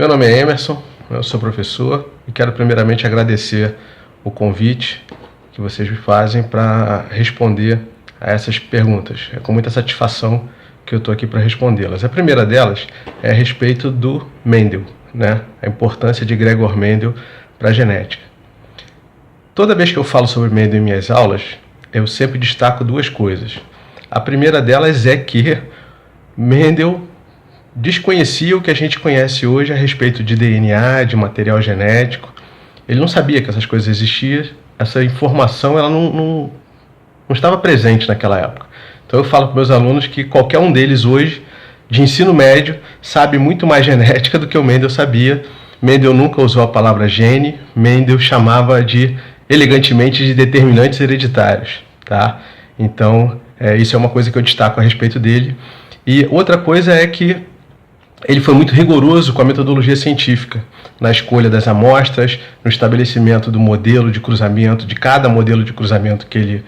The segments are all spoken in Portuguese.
Meu nome é Emerson, eu sou professor e quero primeiramente agradecer o convite que vocês me fazem para responder a essas perguntas. É com muita satisfação que eu estou aqui para respondê-las. A primeira delas é a respeito do Mendel, né? A importância de Gregor Mendel para a genética. Toda vez que eu falo sobre Mendel em minhas aulas, eu sempre destaco duas coisas. A primeira delas é que Mendel desconhecia o que a gente conhece hoje a respeito de DNA, de material genético. Ele não sabia que essas coisas existiam, essa informação ela não estava presente naquela época. Então eu falo para meus alunos que qualquer um deles hoje, de ensino médio, sabe muito mais genética do que o Mendel sabia. Mendel nunca usou a palavra gene, Mendel chamava elegantemente de determinantes hereditários, tá? Então isso é uma coisa que eu destaco a respeito dele. E outra coisa é que ele foi muito rigoroso com a metodologia científica, na escolha das amostras, no estabelecimento do modelo de cruzamento, de cada modelo de cruzamento que ele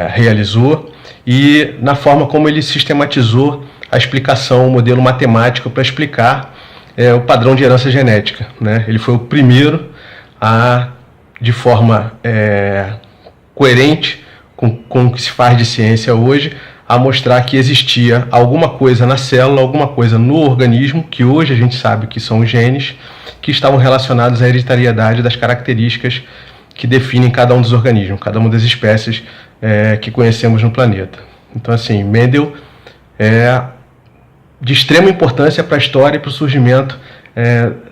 realizou, e na forma como ele sistematizou a explicação, o modelo matemático para explicar o padrão de herança genética, né? Ele foi o primeiro a, de forma coerente com o que se faz de ciência hoje, a mostrar que existia alguma coisa na célula, alguma coisa no organismo, que hoje a gente sabe que são os genes, que estavam relacionados à hereditariedade das características que definem cada um dos organismos, cada uma das espécies que conhecemos no planeta. Então, assim, Mendel é de extrema importância para a história e para o surgimento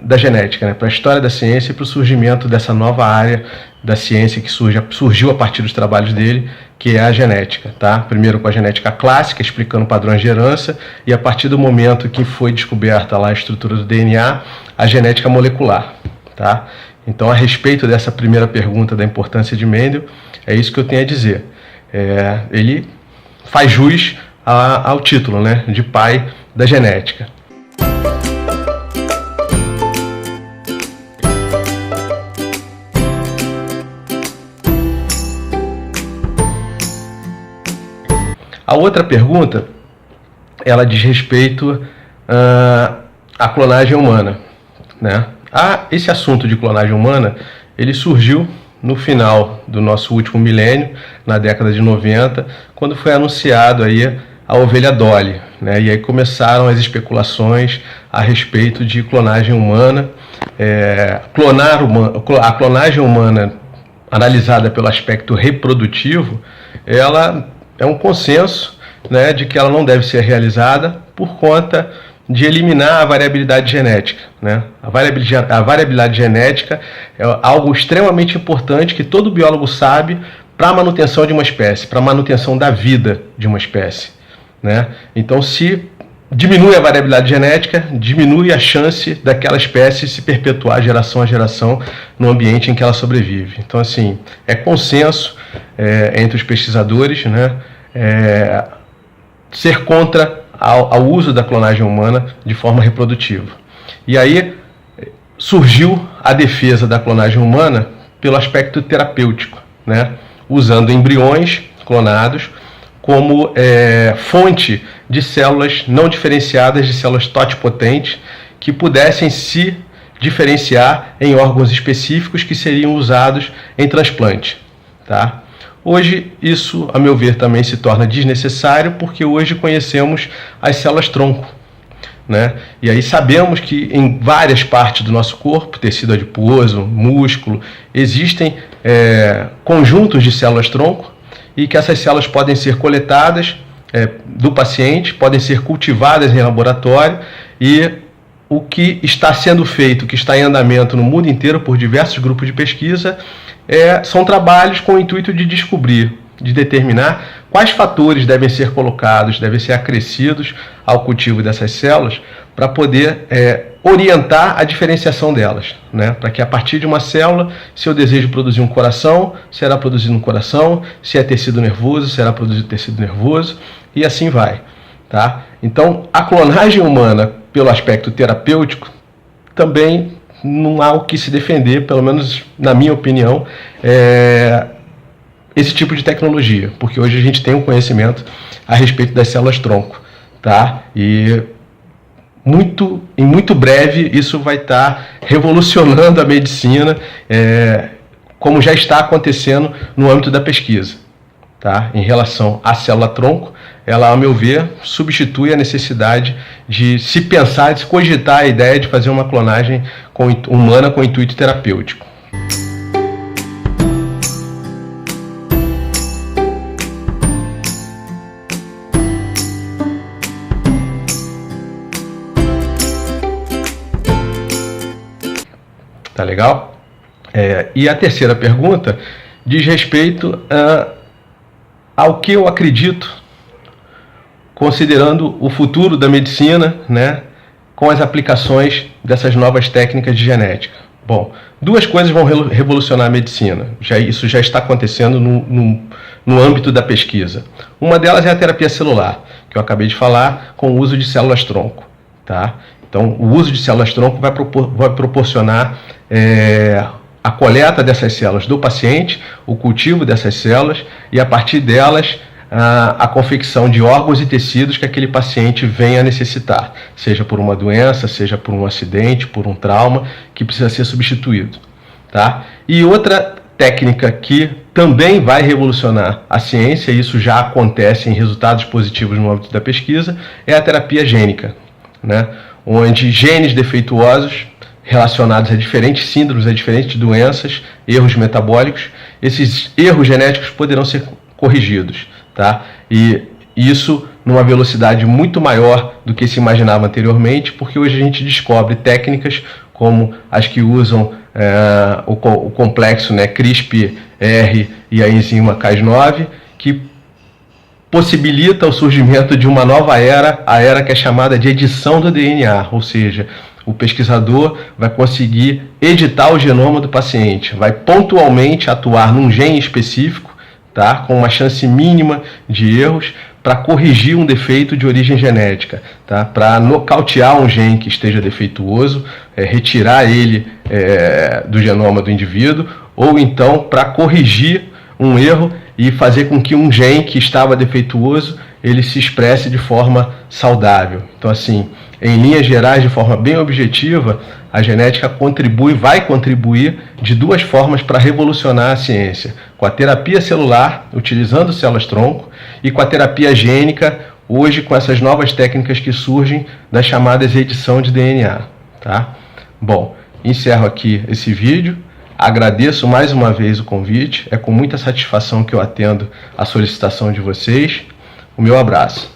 da genética, né? Para a história da ciência e para o surgimento dessa nova área da ciência que surgiu a partir dos trabalhos dele, que é a genética, tá? Primeiro com a genética clássica, explicando padrões de herança, e a partir do momento que foi descoberta lá a estrutura do DNA, a genética molecular, tá? Então, a respeito dessa primeira pergunta da importância de Mendel, é isso que eu tenho a dizer. Ele faz jus ao título, né, de pai da genética. A outra pergunta, ela diz respeito à clonagem humana, né? Esse assunto de clonagem humana, ele surgiu no final do nosso último milênio, na década de 90, quando foi anunciado aí a ovelha Dolly, né? E aí começaram as especulações a respeito de clonagem humana. A clonagem humana, analisada pelo aspecto reprodutivo, ela é um consenso, né, de que ela não deve ser realizada por conta de eliminar a variabilidade genética, né? A variabilidade genética é algo extremamente importante que todo biólogo sabe para a manutenção de uma espécie, para a manutenção da vida de uma espécie, né? Então, se diminui a variabilidade genética, diminui a chance daquela espécie se perpetuar geração a geração no ambiente em que ela sobrevive. Então, assim, é consenso entre os pesquisadores, né, ser contra ao uso da clonagem humana de forma reprodutiva. E aí surgiu a defesa da clonagem humana pelo aspecto terapêutico, né, usando embriões clonados como fonte de células não diferenciadas, de células totipotentes, que pudessem se diferenciar em órgãos específicos que seriam usados em transplante, tá? Hoje, isso, a meu ver, também se torna desnecessário, porque hoje conhecemos as células-tronco, né? E aí sabemos que em várias partes do nosso corpo, tecido adiposo, músculo, existem conjuntos de células-tronco, e que essas células podem ser coletadas do paciente, podem ser cultivadas em laboratório, e o que está sendo feito, o que está em andamento no mundo inteiro por diversos grupos de pesquisa, são trabalhos com o intuito de descobrir, de determinar quais fatores devem ser colocados, devem ser acrescidos ao cultivo dessas células para poder orientar a diferenciação delas, né? Para que a partir de uma célula, se eu desejo produzir um coração, será produzido um coração, se é tecido nervoso, será produzido tecido nervoso, e assim vai, tá? Então, a clonagem humana, pelo aspecto terapêutico, também não há o que se defender, pelo menos na minha opinião, esse tipo de tecnologia, porque hoje a gente tem um conhecimento a respeito das células-tronco, tá? E em muito breve isso vai estar revolucionando a medicina, como já está acontecendo no âmbito da pesquisa. Tá? Em relação à célula-tronco, ela, ao meu ver, substitui a necessidade de se pensar, de se cogitar a ideia de fazer uma clonagem humana com intuito terapêutico. Tá legal? E a terceira pergunta diz respeito ao que eu acredito, considerando o futuro da medicina, né, com as aplicações dessas novas técnicas de genética. Bom, duas coisas vão revolucionar a medicina. Isso já está acontecendo no âmbito da pesquisa. Uma delas é a terapia celular, que eu acabei de falar, com o uso de células-tronco. Tá? Então, o uso de células-tronco vai proporcionar a coleta dessas células do paciente, o cultivo dessas células e, a partir delas, a confecção de órgãos e tecidos que aquele paciente venha a necessitar, seja por uma doença, seja por um acidente, por um trauma, que precisa ser substituído. Tá? E outra técnica que também vai revolucionar a ciência, e isso já acontece em resultados positivos no âmbito da pesquisa, é a terapia gênica, né? Onde genes defeituosos relacionados a diferentes síndromes, a diferentes doenças, erros metabólicos, esses erros genéticos poderão ser corrigidos, tá? E isso numa velocidade muito maior do que se imaginava anteriormente, porque hoje a gente descobre técnicas como as que usam o complexo, né, CRISPR e a enzima Cas9, que possibilita o surgimento de uma nova era, a era que é chamada de edição do DNA, ou seja, o pesquisador vai conseguir editar o genoma do paciente, vai pontualmente atuar num gene específico, tá, com uma chance mínima de erros, para corrigir um defeito de origem genética, tá, para nocautear um gene que esteja defeituoso, retirar ele do genoma do indivíduo, ou então para corrigir um erro e fazer com que um gene que estava defeituoso ele se expresse de forma saudável. Então, assim, em linhas gerais, de forma bem objetiva, a genética vai contribuir de duas formas para revolucionar a ciência: com a terapia celular, utilizando células-tronco, e com a terapia gênica, hoje com essas novas técnicas que surgem das chamadas edição de DNA. Tá? Bom, encerro aqui esse vídeo. Agradeço mais uma vez o convite. É com muita satisfação que eu atendo a solicitação de vocês. O meu abraço.